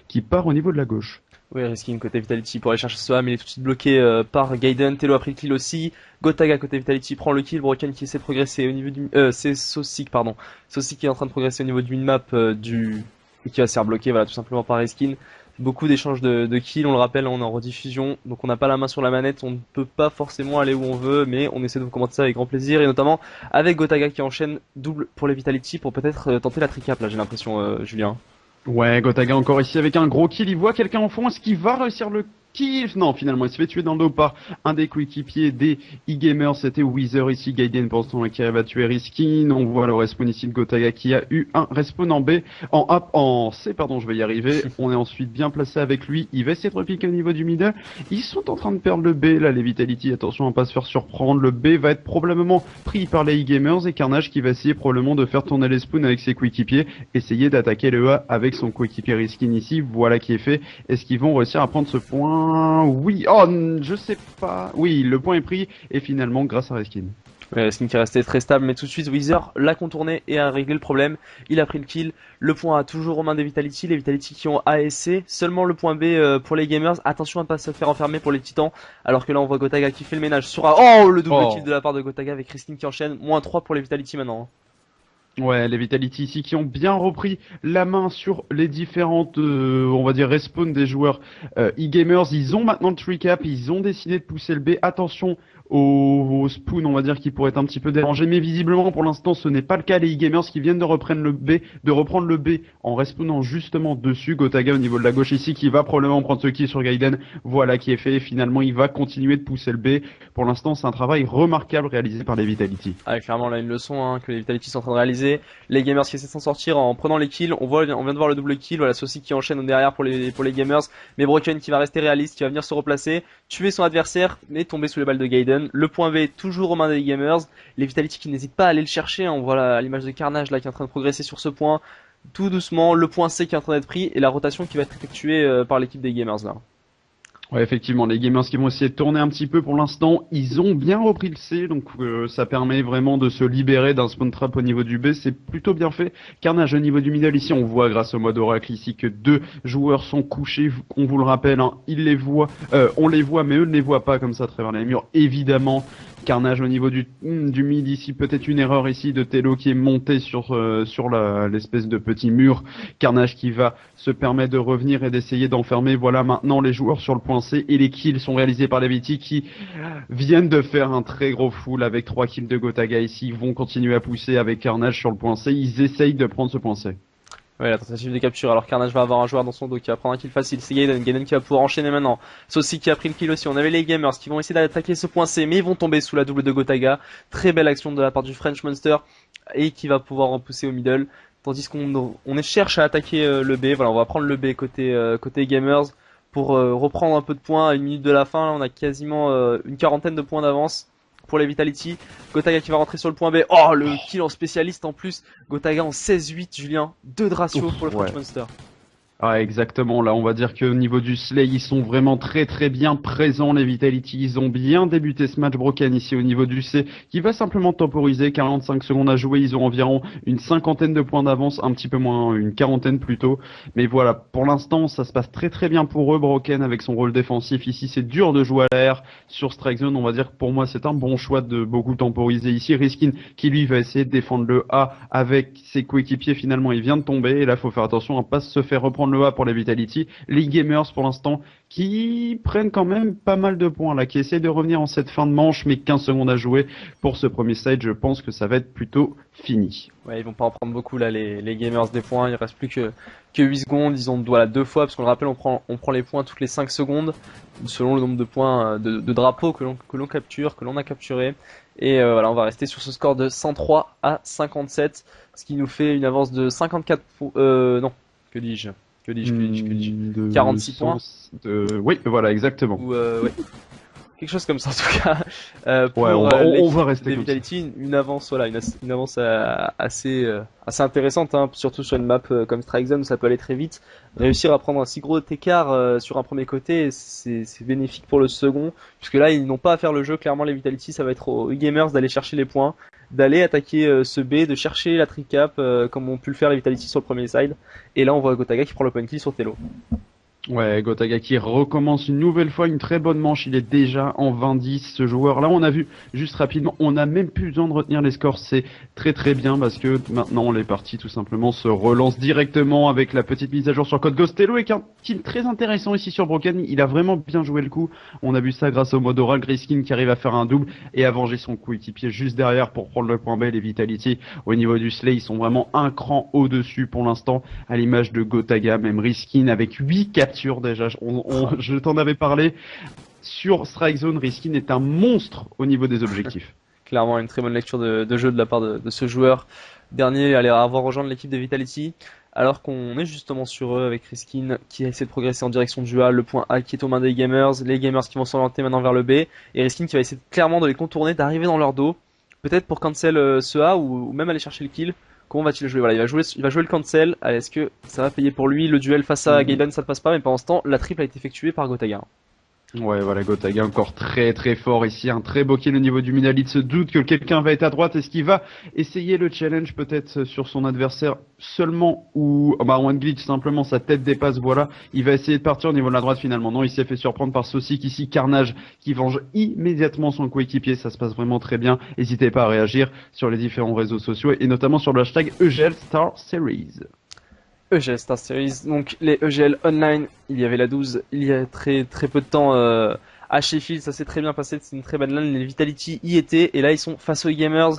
qui part au niveau de la gauche. Oui, Risking côté Vitality pour aller chercher ce mais il est tout de suite bloqué par Gaiden. Telo a pris le kill aussi. Gotaga côté Vitality prend le kill. Broken qui essaie de progresser au niveau du... c'est Sosik, pardon. Sosik qui est en train de progresser au niveau du minmap et qui va se faire bloquer, voilà, tout simplement par Riskin. Beaucoup d'échanges de kills, on le rappelle, on est en rediffusion, donc on n'a pas la main sur la manette, on ne peut pas forcément aller où on veut, mais on essaie de vous commenter ça avec grand plaisir, et notamment avec Gotaga qui enchaîne double pour les Vitality pour peut-être tenter la tricap, là j'ai l'impression, Julien. Ouais, Gotaga encore ici avec un gros kill, il voit quelqu'un en fond, est-ce qu'il va réussir le kill? Non, finalement, il se fait tuer dans le dos par un des coéquipiers des e-gamers, c'était Wither ici, Gaiden pour l'instant qui arrive à tuer Riskin, on voit le respawn ici de Gotaga qui a eu un respawn en B, en C, pardon, je vais y arriver, on est ensuite bien placé avec lui, il va essayer de repiquer au niveau du middle, ils sont en train de perdre le B, là les Vitality, attention à pas se faire surprendre, le B va être probablement pris par les e-gamers et Carnage qui va essayer probablement de faire tourner les spawns avec ses coéquipiers, essayer d'attaquer le A avec son coéquipier Riskin ici, voilà qui est fait, est-ce qu'ils vont réussir à prendre ce point? Oui, oh, je sais pas. Oui, le point est pris et finalement grâce à Reskin. Ouais, Riskin qui est resté très stable, mais tout de suite Wither l'a contourné et a réglé le problème. Il a pris le kill, le point A toujours aux mains des Vitality, les Vitality qui ont A et C, seulement le point B pour les gamers. Attention à ne pas se faire enfermer pour les titans, alors que là on voit Gotaga qui fait le ménage sur A. Oh, le double kill de la part de Gotaga avec Riskin qui enchaîne, moins 3 pour les Vitality maintenant. Ouais, les Vitality ici qui ont bien repris la main sur les différentes, on va dire, respawns des joueurs e-gamers. Ils ont maintenant le tree cap, ils ont décidé de pousser le B. Attention au spawn, on va dire, qui pourrait être un petit peu dérangé. Mais visiblement, pour l'instant, ce n'est pas le cas. Les e-gamers qui viennent de reprendre le B en respawnant justement dessus. Gotaga au niveau de la gauche ici qui va probablement prendre ce kill sur Gaiden. Voilà qui est fait. Finalement, il va continuer de pousser le B. Pour l'instant, c'est un travail remarquable réalisé par les Vitality. Ah, clairement là une leçon que les Vitality sont en train de réaliser. Les gamers qui essaient de s'en sortir en prenant les kills. On vient de voir le double kill. Voilà, Saucy qui enchaîne derrière pour les gamers. Mais Broken qui va rester réaliste, qui va venir se replacer, tuer son adversaire, mais tomber sous les balles de Gaiden. Le point B toujours aux mains des gamers. Les Vitality qui n'hésitent pas à aller le chercher. On voit à l'image de Carnage là qui est en train de progresser sur ce point. Tout doucement, le point C qui est en train d'être pris et la rotation qui va être effectuée par l'équipe des gamers là. Ouais, effectivement, les gamers qui vont essayer de tourner un petit peu pour l'instant, ils ont bien repris le C, donc ça permet vraiment de se libérer d'un spawn trap au niveau du B, c'est plutôt bien fait. Carnage au niveau du middle ici, on voit grâce au mode Oracle ici que deux joueurs sont couchés, on vous le rappelle, hein, ils les voient, on les voit mais eux ne les voient pas comme ça à travers les murs, évidemment. Carnage au niveau du mid ici, peut-être une erreur ici de Telo qui est monté sur l'espèce de petit mur. Carnage qui va se permettre de revenir et d'essayer d'enfermer. Voilà maintenant les joueurs sur le point C et les kills sont réalisés par les VT qui viennent de faire un très gros full avec 3 kills de Gotaga ici. Ils vont continuer à pousser avec Carnage sur le point C. Ils essayent de prendre ce point C. Ouais, la tentative de capture. Alors Carnage va avoir un joueur dans son dos qui va prendre un kill facile. C'est Gaiden. Gaiden qui va pouvoir enchaîner maintenant. Saucy qui a pris le kill aussi. On avait les gamers qui vont essayer d'attaquer ce point C, mais ils vont tomber sous la double de Gotaga. Très belle action de la part du French Monster et qui va pouvoir repousser au middle. Tandis qu'on cherche à attaquer le B. Voilà, on va prendre le B côté gamers pour reprendre un peu de points à une minute de la fin. Là, on a quasiment une quarantaine de points d'avance pour les Vitality. Gotaga qui va rentrer sur le point B. Oh, le kill en spécialiste en plus. Gotaga en 16-8, Julien. 2 de ratio pour le French Monster. Ah, exactement. Là, on va dire qu'au niveau du Slay, ils sont vraiment très très bien présents, les Vitality. Ils ont bien débuté ce match. Broken ici au niveau du C, qui va simplement temporiser. 45 secondes à jouer. Ils ont environ une cinquantaine de points d'avance, un petit peu moins, une quarantaine plutôt. Mais voilà, pour l'instant, ça se passe très très bien pour eux. Broken avec son rôle défensif ici, c'est dur de jouer à l'air. Sur Strike Zone, on va dire que pour moi, c'est un bon choix de beaucoup temporiser ici. Riskin qui lui va essayer de défendre le A avec ses coéquipiers. Finalement, il vient de tomber. Et là, faut faire attention à pas se faire reprendre le A pour les Vitality. Les gamers pour l'instant qui prennent quand même pas mal de points là, qui essaient de revenir en cette fin de manche, mais 15 secondes à jouer pour ce premier side. Je pense que ça va être plutôt fini. Ouais, ils vont pas en prendre beaucoup là, les gamers des points. Il reste plus que 8 secondes. Ils ont voilà, 2 fois, parce qu'on le rappelle, on prend les points toutes les 5 secondes, selon le nombre de points de drapeaux que l'on capture, que l'on a capturé. Et voilà, on va rester sur ce score de 103 à 57, ce qui nous fait une avance de 54 non, que dis-je 46 points. Oui, voilà, exactement. Ouais. Quelque chose comme ça en tout cas. Pour on va rester comme Vitality, une avance, voilà, une avance assez intéressante, hein, surtout sur une map comme Strike Zone où ça peut aller très vite. Réussir à prendre un si gros écart sur un premier côté, c'est bénéfique pour le second, puisque là ils n'ont pas à faire le jeu. Clairement, les Vitality, ça va être aux gamers d'aller chercher les points. d'aller attaquer ce B, de chercher la tricap comme ont pu le faire les Vitality sur le premier side. Et là on voit Gotaga qui prend le point kill sur Tello. Ouais, Gotaga qui recommence une nouvelle fois une très bonne manche, il est déjà en 20-10 ce joueur. Là on a vu juste rapidement, on n'a même plus besoin de retenir les scores, c'est très très bien parce que maintenant les parties tout simplement se relancent directement avec la petite mise à jour sur Code Ghost. Tello est un team très intéressant ici sur Broken, il a vraiment bien joué le coup, on a vu ça grâce au mode oral, Griskin qui arrive à faire un double et à venger son coéquipier juste derrière pour prendre le point B. Les Vitality au niveau du Slay ils sont vraiment un cran au-dessus pour l'instant, à l'image de Gotaga, même Riskin avec 8 captures déjà, je t'en avais parlé. Sur Strike Zone, Riskin est un monstre au niveau des objectifs. Clairement une très bonne lecture de jeu de la part de ce joueur. Dernier allait avoir rejoindre l'équipe de Vitality, alors qu'on est justement sur eux avec Riskin qui essaie de progresser en direction du A, le point A qui est aux mains des gamers, les gamers qui vont s'orienter maintenant vers le B, et Riskin qui va essayer clairement de les contourner, d'arriver dans leur dos, peut-être pour cancel ce A ou même aller chercher le kill. Comment va-t-il jouer? Voilà, il va jouer le cancel. Allez, est-ce que ça va payer pour lui? Le duel face à Gaiden, ça ne passe pas, mais pendant ce temps, la triple a été effectuée par Gotaga. Ouais, voilà, Gotaga encore très très fort ici, un très beau kill au niveau du Mina. Il se doute que quelqu'un va être à droite. Est-ce qu'il va essayer le challenge peut-être sur son adversaire seulement ou one glitch simplement, sa tête dépasse, voilà. Il va essayer de partir au niveau de la droite finalement. Non, il s'est fait surprendre par Saucic ici, Carnage qui venge immédiatement son coéquipier. Ça se passe vraiment très bien. N'hésitez pas à réagir sur les différents réseaux sociaux et notamment sur le hashtag EGL Star Series. EGL Star Series, donc les EGL Online, il y avait la 12 il y a très peu de temps à Sheffield, ça s'est très bien passé, c'est une très bonne lane, les Vitality y étaient, et là ils sont face aux Gamers.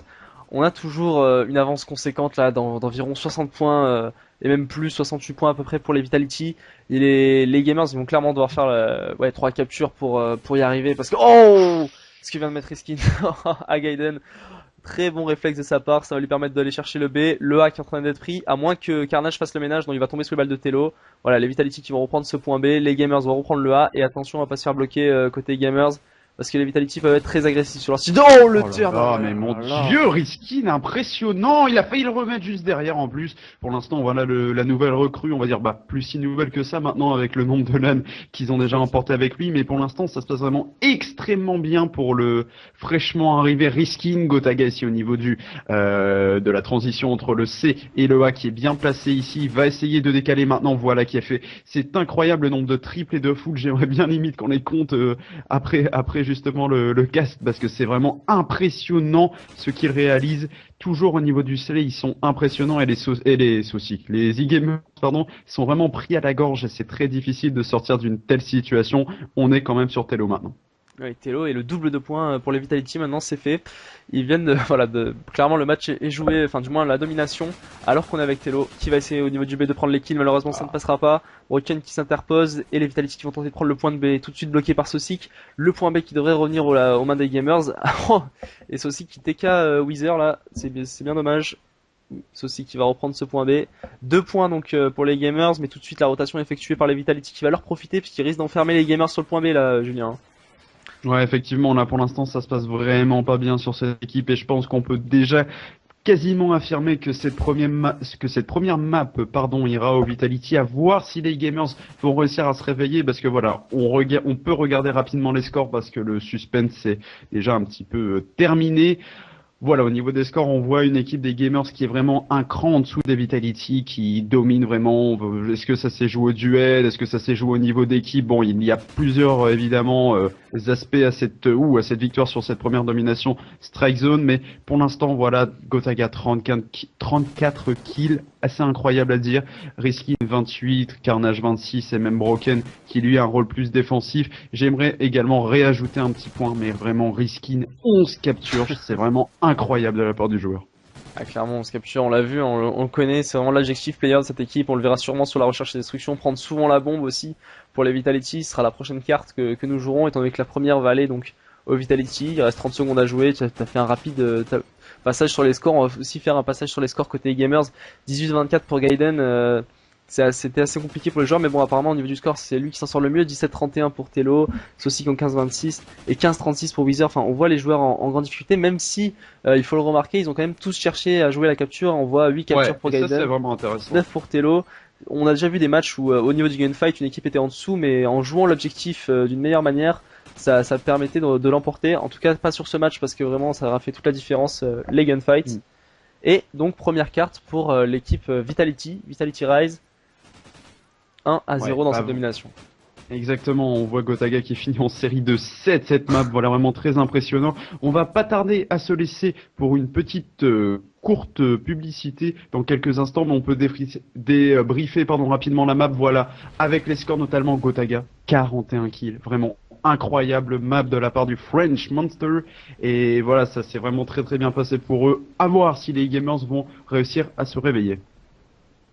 On a toujours une avance conséquente là d'environ 60 points, et même plus, 68 points à peu près pour les Vitality. Et les Gamers ils vont clairement devoir faire 3 captures pour y arriver, parce que ce que vient de mettre Riskin à Gaiden. Très bon réflexe de sa part, ça va lui permettre d'aller chercher le B, le A qui est en train d'être pris, à moins que Carnage fasse le ménage, donc il va tomber sous les balles de Tello. Voilà, les Vitality qui vont reprendre ce point B, les Gamers vont reprendre le A, et attention on va pas se faire bloquer côté Gamers, parce que les Vitality peuvent être très agressifs sur leur site. Oh le tir! Oh mais mon dieu, Riskin, impressionnant! Il a failli le remettre juste derrière en plus. Pour l'instant, voilà la nouvelle recrue, on va dire plus si nouvelle que ça maintenant avec le nombre de LAN qu'ils ont déjà emporté avec lui, mais pour l'instant ça se passe vraiment extrêmement bien pour le fraîchement arrivé Riskin. Gotaga ici au niveau de la transition entre le C et le A qui est bien placé ici, il va essayer de décaler maintenant, voilà qui a fait. C'est incroyable le nombre de triples et de full, j'aimerais bien limite qu'on les compte après justement le cast parce que c'est vraiment impressionnant ce qu'ils réalisent. Toujours au niveau du Slay, ils sont impressionnants et les e-gamers, pardon, sont vraiment pris à la gorge et c'est très difficile de sortir d'une telle situation. On est quand même sur Tello maintenant. Oui, Tello et le double de points pour les Vitality maintenant c'est fait. Ils viennent clairement le match est joué, enfin du moins la domination, alors qu'on est avec Tello qui va essayer au niveau du B de prendre les kills, malheureusement ça ne passera pas. Broken qui s'interpose et les Vitality qui vont tenter de prendre le point de B, tout de suite bloqué par Saucic. Le point B qui devrait revenir aux mains des Gamers. Et Saucic qui TK Weezer là, c'est bien dommage. Saucic qui va reprendre ce point B. 2 points donc pour les Gamers, mais tout de suite la rotation effectuée par les Vitality qui va leur profiter puisqu'ils risquent d'enfermer les Gamers sur le point B là, Julien. Ouais, effectivement, là pour l'instant ça se passe vraiment pas bien sur cette équipe et je pense qu'on peut déjà quasiment affirmer que cette première map, ira au Vitality, à voir si les Gamers vont réussir à se réveiller parce que voilà, on peut regarder rapidement les scores parce que le suspense est déjà un petit peu terminé. Voilà, au niveau des scores, on voit une équipe des Gamers qui est vraiment un cran en dessous des Vitality, qui domine vraiment. Est-ce que ça s'est joué au duel? Est-ce que ça s'est joué au niveau d'équipe? Bon, il y a plusieurs, évidemment, aspects à cette victoire sur cette première domination Strike Zone, mais pour l'instant, voilà, Gotaga 34 kills, assez incroyable à dire. Riskin 28, Carnage 26 et même Broken qui lui a un rôle plus défensif. J'aimerais également réajouter un petit point, mais vraiment Riskin 11 captures, c'est vraiment incroyable de la part du joueur. Ah, clairement, on se capture, on l'a vu, on le connaît, c'est vraiment l'adjectif player de cette équipe, on le verra sûrement sur la recherche et destruction, prendre souvent la bombe aussi pour les Vitality, ce sera la prochaine carte que nous jouerons, étant donné que la première va aller donc au Vitality, il reste 30 secondes à jouer, tu as fait un rapide passage sur les scores, on va aussi faire un passage sur les scores côté Gamers, 18-24 pour Gaiden, c'était assez compliqué pour les joueurs, mais bon, apparemment au niveau du score c'est lui qui s'en sort le mieux. 17-31 pour Tello, Saucic en 15-26 et 15-36 pour Weezer. Enfin, on voit les joueurs en grande difficulté, même si il faut le remarquer, ils ont quand même tous cherché à jouer la capture. On voit 8 captures pour Gaiden, ça, c'est vraiment intéressant. 9 pour Tello. On a déjà vu des matchs où au niveau du gunfight une équipe était en dessous, mais en jouant l'objectif d'une meilleure manière, ça permettait de l'emporter. En tout cas, pas sur ce match parce que vraiment, ça aura fait toute la différence, les gunfights. Et donc, première carte pour l'équipe Vitality Rise. 1-0 dans cette domination. Exactement, on voit Gotaga qui finit en série de 7 cette map, voilà vraiment très impressionnant. On va pas tarder à se laisser pour une petite courte publicité dans quelques instants, mais on peut débriefer rapidement la map, voilà, avec les scores notamment Gotaga, 41 kills, vraiment incroyable map de la part du French Monster, et voilà, ça s'est vraiment très très bien passé pour eux, à voir si les gamers vont réussir à se réveiller.